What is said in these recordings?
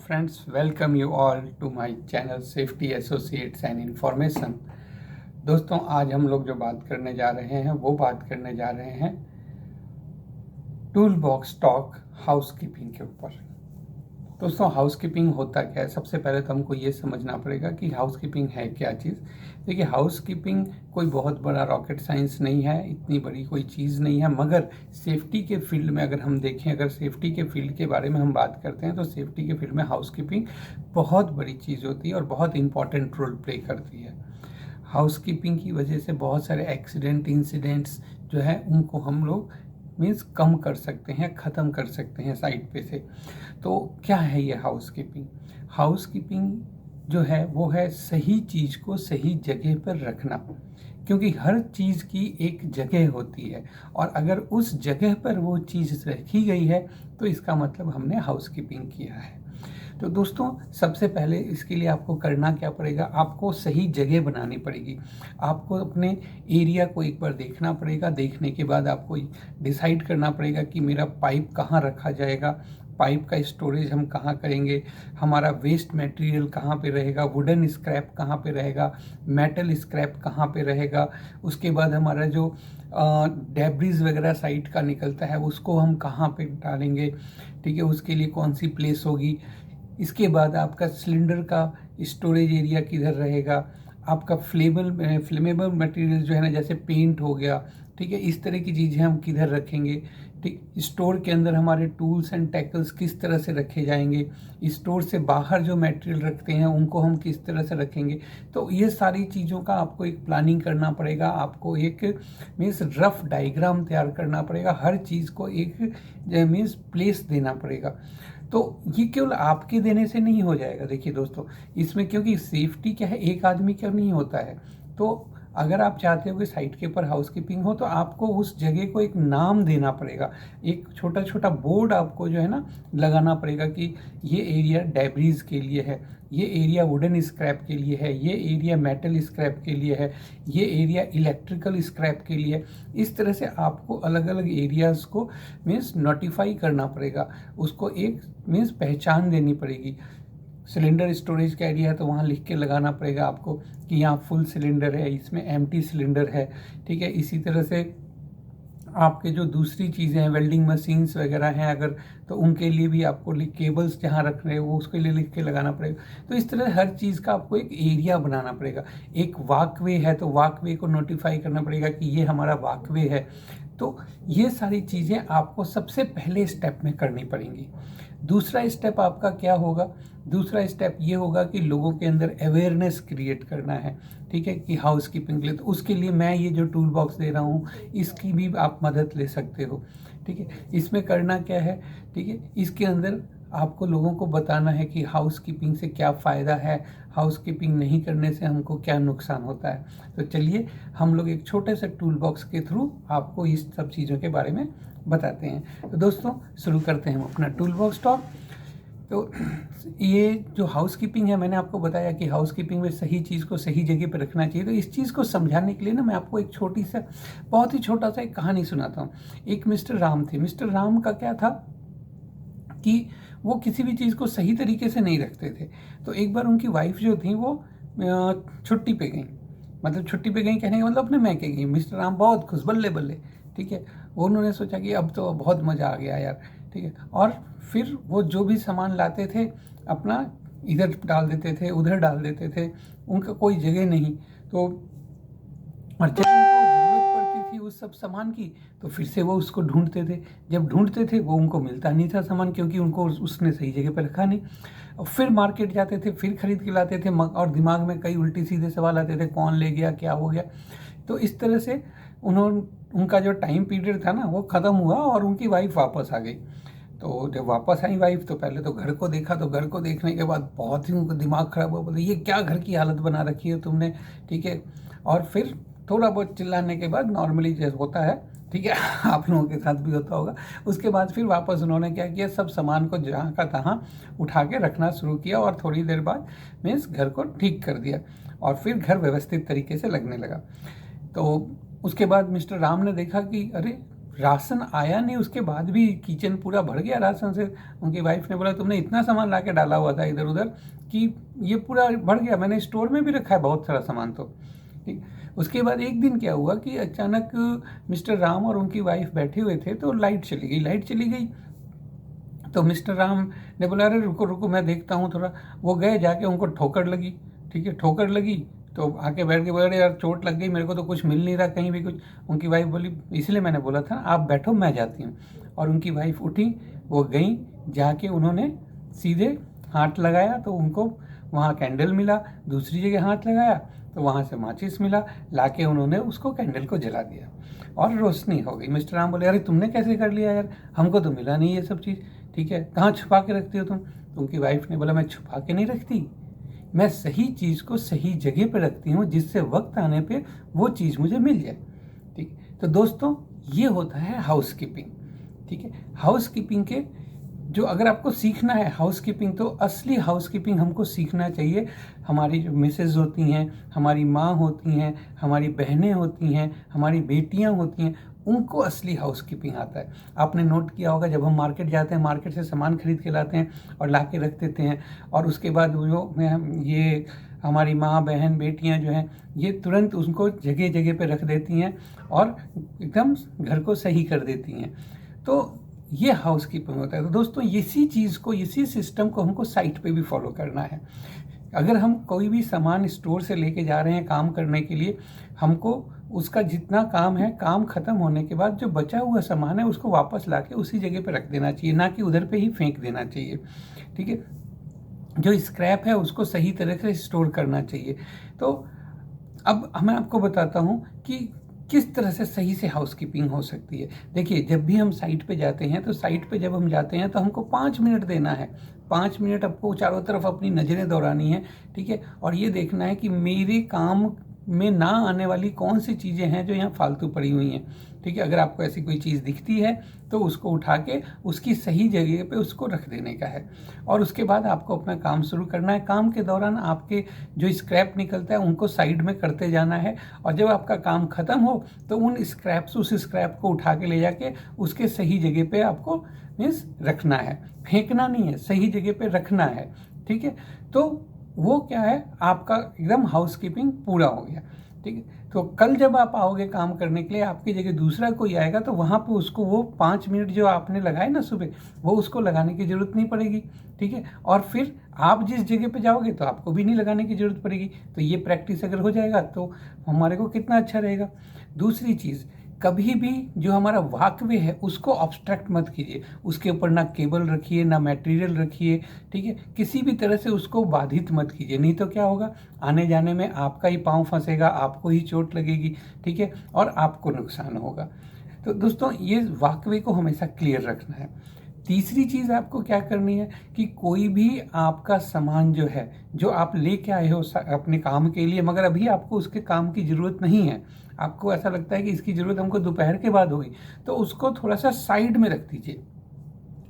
friends, welcome you all to my channel Safety Associates and Information। दोस्तों, आज हम लोग जो बात करने जा रहे हैं वो बात करने जा रहे हैं टूल बॉक्स टॉक हाउसकीपिंग के ऊपर। दोस्तों, हाउसकीपिंग होता क्या है? सबसे पहले तो हमको ये समझना पड़ेगा कि हाउसकीपिंग है क्या चीज़। देखिए, हाउसकीपिंग कोई बहुत बड़ा रॉकेट साइंस नहीं है, इतनी बड़ी कोई चीज़ नहीं है, मगर सेफ्टी के फील्ड में अगर हम देखें, अगर सेफ्टी के फील्ड के बारे में हम बात करते हैं तो सेफ्टी के फील्ड में हाउसकीपिंग बहुत बड़ी चीज़ होती है और बहुत इंपॉर्टेंट रोल प्ले करती है। हाउसकीपिंग की वजह से बहुत सारे एक्सीडेंट इंसिडेंट्स जो है उनको हम लोग मीन्स कम कर सकते हैं, ख़त्म कर सकते हैं साइड पे से। तो क्या है ये हाउसकीपिंग? हाउसकीपिंग जो है वो है सही चीज़ को सही जगह पर रखना, क्योंकि हर चीज़ की एक जगह होती है और अगर उस जगह पर वो चीज़ रखी गई है तो इसका मतलब हमने हाउसकीपिंग किया है। तो दोस्तों, सबसे पहले इसके लिए आपको करना क्या पड़ेगा? आपको सही जगह बनानी पड़ेगी। आपको अपने एरिया को एक बार देखना पड़ेगा। देखने के बाद आपको डिसाइड करना पड़ेगा कि मेरा पाइप कहाँ रखा जाएगा, पाइप का स्टोरेज हम कहाँ करेंगे, हमारा वेस्ट मटेरियल कहाँ पे रहेगा, वुडन स्क्रैप कहाँ पे रहेगा, मेटल स्क्रैप कहाँ पे रहेगा, उसके बाद हमारा जो डेब्रिज वगैरह साइट का निकलता है उसको हम कहाँ पे डालेंगे, ठीक है, उसके लिए कौन सी प्लेस होगी। इसके बाद आपका सिलेंडर का स्टोरेज एरिया किधर रहेगा, आपका फ्लेमेबल मटेरियल जो है ना, जैसे पेंट हो गया, ठीक है, इस तरह की चीज़ें हम किधर रखेंगे, ठीक। स्टोर के अंदर हमारे टूल्स एंड टैकल्स किस तरह से रखे जाएंगे, स्टोर से बाहर जो मटेरियल रखते हैं उनको हम किस तरह से रखेंगे। तो ये सारी चीज़ों का आपको एक प्लानिंग करना पड़ेगा। आपको एक मीन्स रफ डायग्राम तैयार करना पड़ेगा, हर चीज़ को एक मीन्स प्लेस देना पड़ेगा। तो ये केवल आपके देने से नहीं हो जाएगा। देखिए दोस्तों, इसमें क्योंकि सेफ्टी क्या है, एक आदमी का नहीं होता है। तो अगर आप चाहते हो कि साइट के ऊपर हाउसकीपिंग हो तो आपको उस जगह को एक नाम देना पड़ेगा। एक छोटा छोटा बोर्ड आपको जो है ना लगाना पड़ेगा कि ये एरिया डेब्रीज के लिए है, ये एरिया वुडन स्क्रैप के लिए है, ये एरिया मेटल स्क्रैप के लिए है, ये एरिया इलेक्ट्रिकल स्क्रैप के लिए है। इस तरह से आपको अलग अलग एरियाज़ को मीन्स नोटिफाई करना पड़ेगा, उसको एक मीन्स पहचान देनी पड़ेगी। सिलेंडर स्टोरेज का एरिया है तो वहाँ लिख के लगाना पड़ेगा आपको कि यहाँ फुल सिलेंडर है, इसमें एम्प्टी सिलेंडर है, ठीक है। इसी तरह से आपके जो दूसरी चीज़ें हैं, वेल्डिंग मशीन्स वगैरह हैं अगर, तो उनके लिए भी आपको केबल्स जहाँ रख रहे हैं वो उसके लिए लिख के लगाना पड़ेगा। तो इस तरह हर चीज़ का आपको एक एरिया बनाना पड़ेगा। एक वॉकवे है तो वॉकवे को नोटिफाई करना पड़ेगा कि ये हमारा वॉकवे है। तो ये सारी चीज़ें आपको सबसे पहले स्टेप में करनी पड़ेंगी। दूसरा स्टेप आपका क्या होगा? दूसरा स्टेप ये होगा कि लोगों के अंदर अवेयरनेस क्रिएट करना है, ठीक है, कि हाउसकीपिंग के लिए। तो उसके लिए मैं ये जो टूल बॉक्स दे रहा हूँ इसकी भी आप मदद ले सकते हो, ठीक है। इसमें करना क्या है, ठीक है, इसके अंदर आपको लोगों को बताना है कि हाउसकीपिंग से क्या फ़ायदा है, हाउसकीपिंग नहीं करने से हमको क्या नुकसान होता है। तो चलिए हम लोग एक छोटे से टूल बॉक्स के थ्रू आपको इस सब चीज़ों के बारे में बताते हैं। तो दोस्तों, शुरू करते हैं हम अपना टूल बॉक्स टॉक। तो ये जो हाउसकीपिंग है, मैंने आपको बताया कि हाउसकीपिंग में सही चीज़ को सही जगह पर रखना चाहिए। तो इस चीज़ को समझाने के लिए ना मैं आपको एक छोटी सा, बहुत ही छोटा सा एक कहानी सुनाता हूँ। एक मिस्टर राम थे। मिस्टर राम का क्या था कि वो किसी भी चीज़ को सही तरीके से नहीं रखते थे। तो एक बार उनकी वाइफ जो थी वो छुट्टी पे गई, मतलब छुट्टी पे गई कहने का मतलब अपने मैके गई। मिस्टर राम बहुत खुश, बल्ले बल्ले, ठीक है। वो उन्होंने सोचा कि अब तो बहुत मज़ा आ गया यार, ठीक है। और फिर वो जो भी सामान लाते थे अपना इधर डाल देते थे, उधर डाल देते थे, उनका कोई जगह नहीं। तो और जब उनको ज़रूरत पड़ती थी उस सब सामान की तो फिर से वो उसको ढूंढते थे। जब ढूंढते थे वो उनको मिलता नहीं था सामान, क्योंकि उनको उसने सही जगह पर रखा नहीं। और फिर मार्केट जाते थे, फिर खरीद के लाते थे, और दिमाग में कई उल्टी सीधे सवाल आते थे, कौन ले गया, क्या हो गया। तो इस तरह से उनका जो टाइम पीरियड था ना वो ख़त्म हुआ और उनकी वाइफ वापस आ गई। तो जब वापस आई वाइफ तो पहले तो घर को देखा, तो घर को देखने के बाद बहुत ही उनका दिमाग ख़राब हुआ। बोले, ये क्या घर की हालत बना रखी है तुमने, ठीक है। और फिर थोड़ा बहुत चिल्लाने के बाद, नॉर्मली जैसे होता है, ठीक है, आप लोगों के साथ भी होता होगा, उसके बाद फिर वापस उन्होंने क्या किया, सब सामान को जहाँ का तहाँ उठा के रखना शुरू किया और थोड़ी देर बाद मीन्स घर को ठीक कर दिया और फिर घर व्यवस्थित तरीके से लगने लगा। तो उसके बाद मिस्टर राम ने देखा कि अरे राशन आया नहीं, उसके बाद भी किचन पूरा भर गया राशन से। उनकी वाइफ ने बोला तुमने इतना सामान ला के डाला हुआ था इधर उधर कि ये पूरा भर गया, मैंने स्टोर में भी रखा है बहुत सारा सामान। तो ठीक, उसके बाद एक दिन क्या हुआ कि अचानक मिस्टर राम और उनकी वाइफ बैठे हुए थे, तो लाइट चली गई। तो मिस्टर राम ने बोला अरे रुको रुको मैं देखता हूँ थोड़ा। वो गए, जाके उनको ठोकर लगी। ठीक है, ठोकर लगी तो आके बैठ के बोला अरे यार चोट लग गई, मेरे को तो कुछ मिल नहीं रहा कहीं भी कुछ। उनकी वाइफ बोली इसलिए मैंने बोला था आप बैठो मैं जाती हूँ। और उनकी वाइफ उठी, वो गई, जाके उन्होंने सीधे हाथ लगाया तो उनको वहाँ कैंडल मिला, दूसरी जगह हाथ लगाया तो वहाँ से माचिस मिला, लाके उन्होंने उसको कैंडल को जला दिया और रोशनी हो गई। मिस्टर राम बोले अरे तुमने कैसे कर लिया यार, हमको तो मिला नहीं ये सब चीज़। ठीक है, कहाँ छुपा के रखती हो तुम? तो उनकी वाइफ ने बोला मैं छुपा के नहीं रखती, मैं सही चीज़ को सही जगह पे रखती हूँ जिससे वक्त आने पे वो चीज़ मुझे मिल जाए। ठीक, तो दोस्तों ये होता है हाउसकीपिंग। ठीक है, हाउसकीपिंग के जो अगर आपको सीखना है हाउसकीपिंग, तो असली हाउसकीपिंग हमको सीखना चाहिए। हमारी जो मिसेज होती हैं, हमारी माँ होती हैं, हमारी बहनें होती हैं, हमारी बेटियाँ होती हैं, उनको असली हाउसकीपिंग आता है। आपने नोट किया होगा जब हम मार्केट जाते हैं, मार्केट से सामान खरीद के लाते हैं और ला के रख देते हैं, और उसके बाद जो ये हमारी माँ बहन बेटियाँ जो हैं ये तुरंत उनको जगह जगह पे रख देती हैं और एकदम घर को सही कर देती हैं। तो ये हाउसकीपिंग होता है। तो दोस्तों इसी चीज़ को, इसी सिस्टम को हमको साइट पे भी फॉलो करना है। अगर हम कोई भी सामान स्टोर से लेके जा रहे हैं काम करने के लिए, हमको उसका जितना काम है, काम खत्म होने के बाद जो बचा हुआ सामान है उसको वापस लाके उसी जगह पे रख देना चाहिए, ना कि उधर पे ही फेंक देना चाहिए। ठीक है, जो स्क्रैप है उसको सही तरह से स्टोर करना चाहिए। तो अब मैं आपको बताता हूँ कि किस तरह से सही से हाउसकीपिंग हो सकती है। देखिए जब भी हम साइट पे जाते हैं, तो साइट पे जब हम जाते हैं तो हमको 5 मिनट देना है। 5 मिनट आपको चारों तरफ अपनी नज़रें दौड़ानी है। ठीक है, और ये देखना है कि मेरे काम में ना आने वाली कौन सी चीज़ें हैं जो यहाँ फालतू पड़ी हुई हैं। ठीक है, अगर आपको ऐसी कोई चीज़ दिखती है तो उसको उठा के उसकी सही जगह पे उसको रख देने का है, और उसके बाद आपको अपना काम शुरू करना है। काम के दौरान आपके जो स्क्रैप निकलता है उनको साइड में करते जाना है, और जब आपका काम ख़त्म हो तो उस स्क्रैप को उठा के ले जाके उसके सही जगह पे आपको मीन्स रखना है, फेंकना नहीं है, सही जगह पे रखना है। ठीक है, तो वो क्या है, आपका एकदम हाउसकीपिंग पूरा हो गया। ठीक है, तो कल जब आप आओगे काम करने के लिए, आपकी जगह दूसरा कोई आएगा तो वहाँ पे उसको वो 5 मिनट जो आपने लगाए ना सुबह, वो उसको लगाने की ज़रूरत नहीं पड़ेगी। ठीक है, और फिर आप जिस जगह पे जाओगे तो आपको भी नहीं लगाने की ज़रूरत पड़ेगी। तो ये प्रैक्टिस अगर हो जाएगा तो हमारे को कितना अच्छा रहेगा। दूसरी चीज़, कभी भी जो हमारा वॉकवे है उसको ऑब्स्ट्रक्ट मत कीजिए, उसके ऊपर ना केबल रखिए ना मटेरियल रखिए। ठीक है, किसी भी तरह से उसको बाधित मत कीजिए, नहीं तो क्या होगा, आने जाने में आपका ही पाँव फंसेगा, आपको ही चोट लगेगी। ठीक है, और आपको नुकसान होगा। तो दोस्तों ये वॉकवे को हमेशा क्लियर रखना है। तीसरी चीज़ आपको क्या करनी है कि कोई भी आपका सामान जो है, जो आप लेके आए हो अपने काम के लिए, मगर अभी आपको उसके काम की ज़रूरत नहीं है, आपको ऐसा लगता है कि इसकी ज़रूरत हमको दोपहर के बाद होगी, तो उसको थोड़ा सा साइड में रख दीजिए,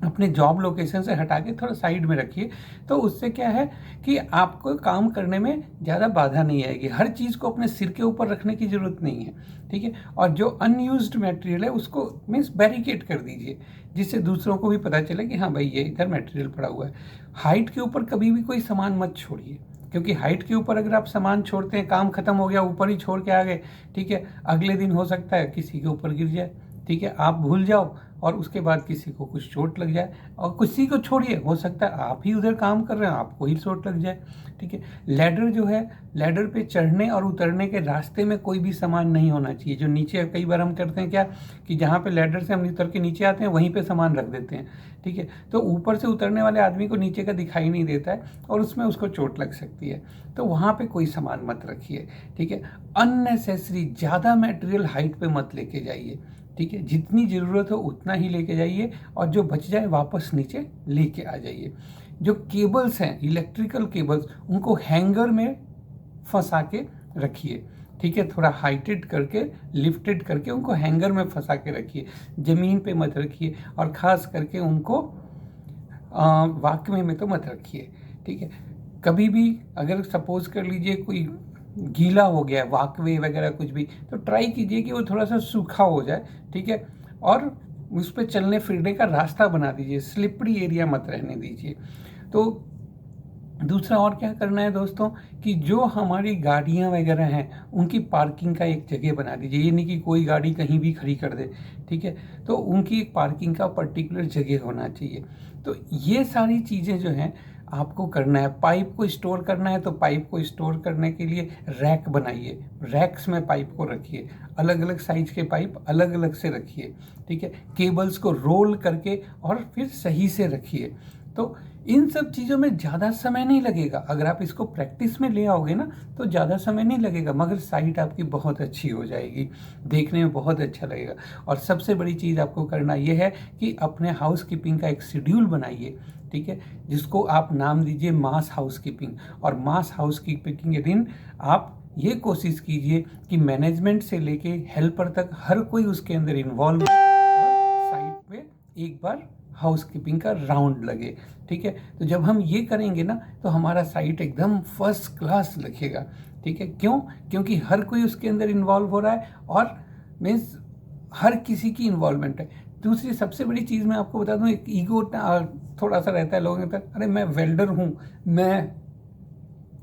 अपने जॉब लोकेशन से हटा के थोड़ा साइड में रखिए। तो उससे क्या है कि आपको काम करने में ज़्यादा बाधा नहीं आएगी। हर चीज़ को अपने सिर के ऊपर रखने की ज़रूरत नहीं है। ठीक है, और जो अनयूज्ड मटेरियल है उसको मीन्स बैरिकेड कर दीजिए, जिससे दूसरों को भी पता चले कि हाँ भाई ये इधर मटेरियल पड़ा हुआ है। हाइट के ऊपर कभी भी कोई सामान मत छोड़िए, क्योंकि हाइट के ऊपर अगर आप सामान छोड़ते हैं, काम खत्म हो गया, ऊपर ही छोड़ के आ गए, ठीक है, अगले दिन हो सकता है किसी के ऊपर गिर जाए। ठीक है, आप भूल जाओ और उसके बाद किसी को कुछ चोट लग जाए, और किसी को छोड़िए, हो सकता है आप ही उधर काम कर रहे हैं, आपको ही चोट लग जाए। ठीक है, लैडर जो है, लैडर पे चढ़ने और उतरने के रास्ते में कोई भी सामान नहीं होना चाहिए। जो नीचे कई बार हम करते हैं क्या कि जहाँ पे लैडर से हम उतर के नीचे आते हैं वहीं पे सामान रख देते हैं। ठीक है, तो ऊपर से उतरने वाले आदमी को नीचे का दिखाई नहीं देता है और उसमें उसको चोट लग सकती है, तो वहाँ पे कोई सामान मत रखिए। ठीक है, अननेसेसरी ज़्यादा मटेरियल हाइट पे मत लेके जाइए। ठीक है, जितनी ज़रूरत हो उतना ही लेके जाइए, और जो बच जाए वापस नीचे लेके आ जाइए। जो केबल्स हैं, इलेक्ट्रिकल केबल्स, उनको हैंगर में फंसा के रखिए। ठीक है, थोड़ा हाइटेड करके, लिफ्टेड करके उनको हैंगर में फंसा के रखिए, ज़मीन पे मत रखिए, और ख़ास करके उनको वाकवे में तो मत रखिए। ठीक है, कभी भी अगर सपोज कर लीजिए कोई गीला हो गया है वाकवे वगैरह कुछ भी, तो ट्राई कीजिए कि वो थोड़ा सा सूखा हो जाए। ठीक है, और उस पर चलने फिरने का रास्ता बना दीजिए, स्लिपरी एरिया मत रहने दीजिए। तो दूसरा और क्या करना है दोस्तों कि जो हमारी गाड़ियाँ वगैरह हैं उनकी पार्किंग का एक जगह बना दीजिए। ये नहीं कि कोई गाड़ी कहीं भी खड़ी कर दे, ठीक है, तो उनकी एक पार्किंग का पर्टिकुलर जगह होना चाहिए। तो ये सारी चीज़ें जो हैं आपको करना है। पाइप को स्टोर करना है तो पाइप को स्टोर करने के लिए रैक बनाइए, रैक्स में पाइप को रखिए, अलग अलग साइज के पाइप अलग अलग से रखिए, ठीक है, केबल्स को रोल करके और फिर सही से रखिए। तो इन सब चीज़ों में ज़्यादा समय नहीं लगेगा, अगर आप इसको प्रैक्टिस में ले आओगे ना तो ज़्यादा समय नहीं लगेगा, मगर साइट आपकी बहुत अच्छी हो जाएगी, देखने में बहुत अच्छा लगेगा। और सबसे बड़ी चीज़ आपको करना ये है कि अपने हाउस कीपिंग का एक शेड्यूल बनाइए, ठीक है, जिसको आप नाम दीजिए मास हाउस कीपिंग। और मास हाउस कीपिंग के दिन आप ये कोशिश कीजिए कि मैनेजमेंट से लेके हेल्पर तक हर कोई उसके अंदर इन्वॉल्व हो और साइट पे एक बार हाउस कीपिंग का राउंड लगे, ठीक है। तो जब हम ये करेंगे ना तो हमारा साइट एकदम फर्स्ट क्लास लगेगा, ठीक है। क्यों? क्योंकि हर कोई उसके अंदर इन्वॉल्व हो रहा है और मीन्स हर किसी की इन्वॉल्वमेंट है। दूसरी सबसे बड़ी चीज़ मैं आपको बता दूं, एक ईगो थोड़ा सा रहता है लोगों के अंदर, अरे मैं वेल्डर हूँ, मैं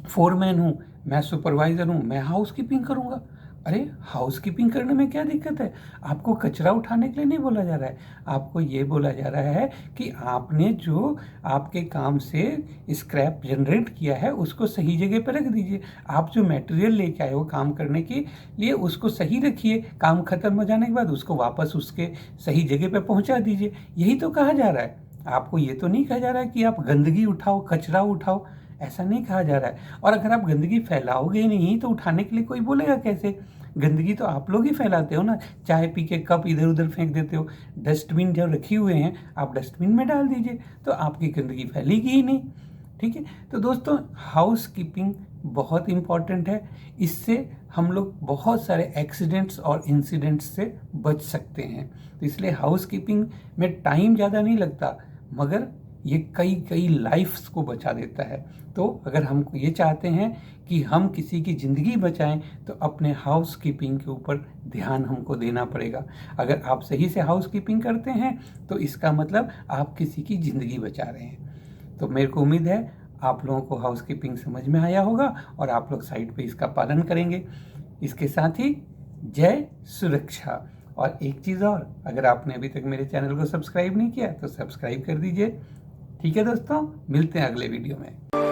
फोरमैन हूँ, मैं सुपरवाइज़र हूँ, मैं हाउस कीपिंग करूँगा। अरे हाउस कीपिंग करने में क्या दिक्कत है? आपको कचरा उठाने के लिए नहीं बोला जा रहा है, आपको ये बोला जा रहा है कि आपने जो आपके काम से स्क्रैप जनरेट किया है उसको सही जगह पर रख दीजिए। आप जो मटेरियल लेके आए हो काम करने के लिए उसको सही रखिए, काम खत्म हो जाने के बाद उसको वापस उसके सही जगह पर पहुँचा दीजिए। यही तो कहा जा रहा है। आपको ये तो नहीं कहा जा रहा है कि आप गंदगी उठाओ, कचरा उठाओ, ऐसा नहीं कहा जा रहा है। और अगर आप गंदगी फैलाओगे नहीं तो उठाने के लिए कोई बोलेगा कैसे? गंदगी तो आप लोग ही फैलाते हो ना, चाय पी के कप इधर उधर फेंक देते हो। डस्टबिन जो रखे हुए हैं आप डस्टबिन में डाल दीजिए, तो आपकी गंदगी फैलेगी ही नहीं, ठीक है। तो दोस्तों हाउस कीपिंग बहुत इम्पॉर्टेंट है, इससे हम लोग बहुत सारे एक्सीडेंट्स और इंसिडेंट्स से बच सकते हैं। तो इसलिए हाउस कीपिंग में टाइम ज़्यादा नहीं लगता, मगर ये कई कई लाइफ्स को बचा देता है। तो अगर हम ये चाहते हैं कि हम किसी की ज़िंदगी बचाएं तो अपने हाउस कीपिंग के ऊपर ध्यान हमको देना पड़ेगा। अगर आप सही से हाउस कीपिंग करते हैं तो इसका मतलब आप किसी की ज़िंदगी बचा रहे हैं। तो मेरे को उम्मीद है आप लोगों को हाउस कीपिंग समझ में आया होगा और आप लोग साइट पे इसका पालन करेंगे। इसके साथ ही जय सुरक्षा। और एक चीज़ और, अगर आपने अभी तक मेरे चैनल को सब्सक्राइब नहीं किया तो सब्सक्राइब कर दीजिए, ठीक है दोस्तों। मिलते हैं अगले वीडियो में।